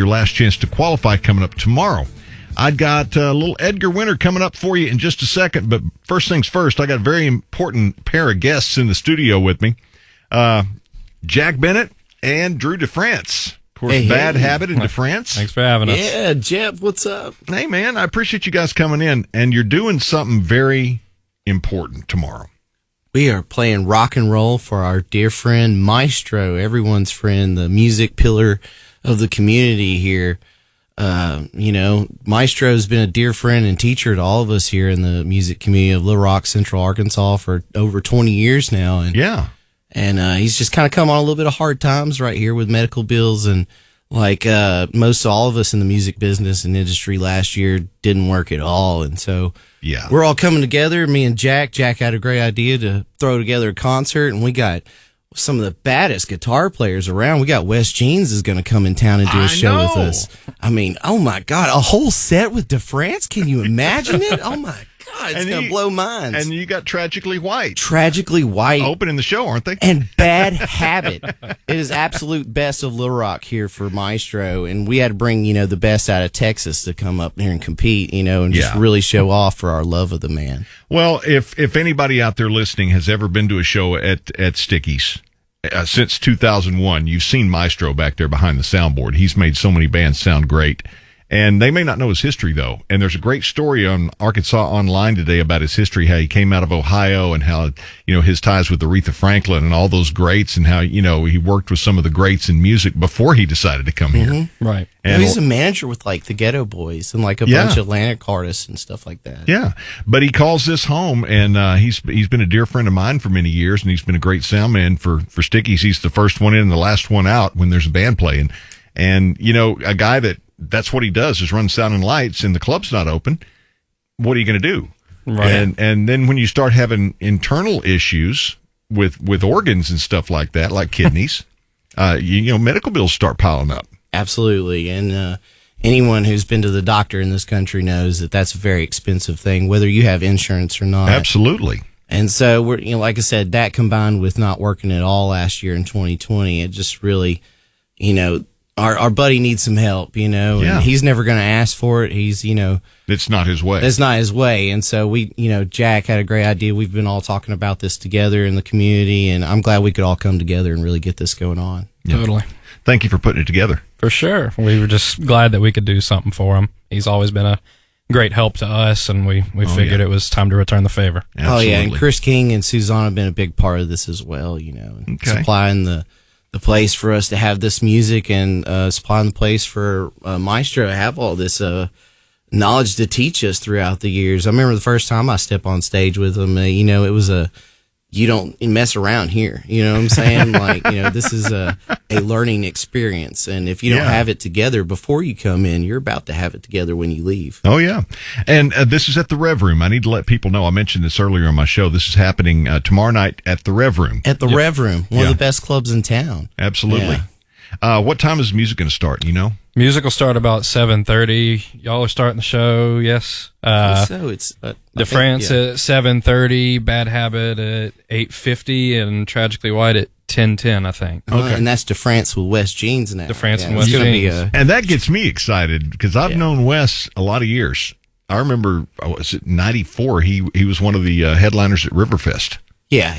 Your last chance to qualify coming up tomorrow. I got a little Edgar winner coming up for you in just a second, but first things first, I got a very important pair of guests in the studio with me. Jack Bennett and Drew DeFrance. Of course, Bad Habit and DeFrance. Thanks for having us. Yeah, Jeff, what's up? Hey, man, I appreciate you guys coming in, and you're doing something very important tomorrow. We are playing rock and roll for our dear friend Maestro, everyone's friend, the music pillar of the community here. Maestro's been a dear friend and teacher to all of us here in the music community of Little Rock, Central Arkansas for over 20 years now. And he's just kind of come on a little bit of hard times right here with medical bills. And like most all of us in the music business and industry last year didn't work at all. And so we're all coming together. Me and Jack had a great idea to throw together a concert, and we got some of the baddest guitar players around. We got Wes Jeans is going to come in town and do a show with us. I mean, oh my God, a whole set with DeFrance. Can you imagine it? Oh my God, it's going to blow minds. And you got Tragically White. Tragically White. Opening the show, aren't they? And Bad Habit. It is absolute best of Little Rock here for Maestro. And we had to bring, the best out of Texas to come up here and compete, and just really show off for our love of the man. Well, if anybody out there listening has ever been to a show at Sticky's, since 2001, you've seen Maestro back there behind the soundboard. He's made so many bands sound great. And they may not know his history, though. And there's a great story on Arkansas Online today about his history, how he came out of Ohio and how, his ties with Aretha Franklin and all those greats, and how, he worked with some of the greats in music before he decided to come here. Right. And he's a manager with, the Ghetto Boys and, a bunch of Atlantic artists and stuff like that. Yeah. But he calls this home, and he's been a dear friend of mine for many years, and he's been a great sound man for Sticky's. He's the first one in and the last one out when there's a band playing. And, a guy that's what he does is run sound and lights, and the club's not open. What are you going to do? Right. And then when you start having internal issues with organs and stuff like that, like kidneys, medical bills start piling up. Absolutely. And anyone who's been to the doctor in this country knows that that's a very expensive thing, whether you have insurance or not. Absolutely. And so we're, like I said, that combined with not working at all last year in 2020, it just really, Our buddy needs some help, and he's never going to ask for it. He's, it's not his way. It's not his way. And so we, Jack had a great idea. We've been all talking about this together in the community, and I'm glad we could all come together and really get this going on. Totally. Thank you for putting it together. For sure. We were just glad that we could do something for him. He's always been a great help to us, and we figured it was time to return the favor. Absolutely. Oh, yeah. And Chris King and Suzanne have been a big part of this as well, and supplying the place for us to have this music, and supplying the place for Maestro to have all this knowledge to teach us throughout the years. I remember the first time I stepped on stage with him, it was you don't mess around here. You know what I'm saying? This is a learning experience. And if you don't have it together before you come in, you're about to have it together when you leave. Oh, yeah. And this is at the Rev Room. I need to let people know. I mentioned this earlier on my show. This is happening tomorrow night at the Rev Room. At the Rev Room, one of the best clubs in town. Absolutely. Yeah. What time is music going to start? Music will start about 7:30. Y'all are starting the show, yes? So it's DeFrance at 7:30, Bad Habit at 8:50, and Tragically White at 10:10, I think. Okay. And that's DeFrance with Wes Jeans now. DeFrance and Wes Jeans. And that gets me excited because I've known Wes a lot of years. I remember, was it 94? He was one of the headliners at Riverfest. Yeah,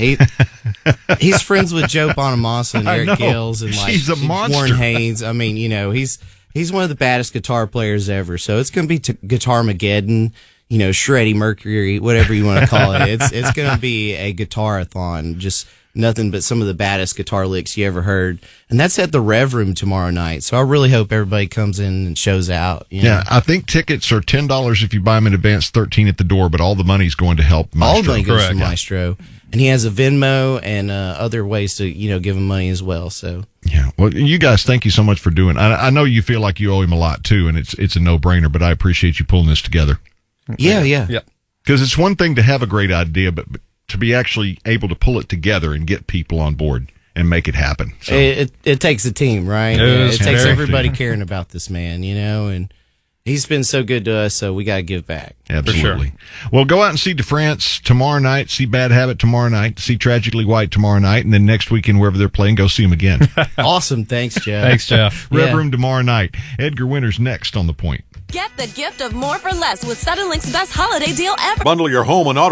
he's friends with Joe Bonamassa and Eric Gales and he's a monster. Warren Haynes. I mean, he's one of the baddest guitar players ever. So it's going to be Guitar-mageddon, Shreddy Mercury, whatever you want to call it. It's going to be a guitar-a-thon, just nothing but some of the baddest guitar licks you ever heard. And that's at the Rev Room tomorrow night. So I really hope everybody comes in and shows out. Yeah, I think tickets are $10 if you buy them in advance, $13 at the door, but all the money's going to help Maestro. All the money goes to Maestro. And he has a Venmo and other ways to, give him money as well. So yeah, well, you guys, thank you so much for doing. I know you feel like you owe him a lot too, and it's a no-brainer. But I appreciate you pulling this together. Yeah. Because it's one thing to have a great idea, but to be actually able to pull it together and get people on board and make it happen. So. It takes a team, right? It takes everybody caring about this man, and He's been so good to us, so we got to give back. Absolutely. Sure. Well, go out and see DeFrance tomorrow night, see Bad Habit tomorrow night, see Tragically White tomorrow night, and then next weekend, wherever they're playing, go see them again. Awesome. Thanks, Jeff. Thanks, Jeff. Rev Room tomorrow night. Edgar Winter's next on The Point. Get the gift of more for less with Suddenlink's best holiday deal ever. Bundle your home and auto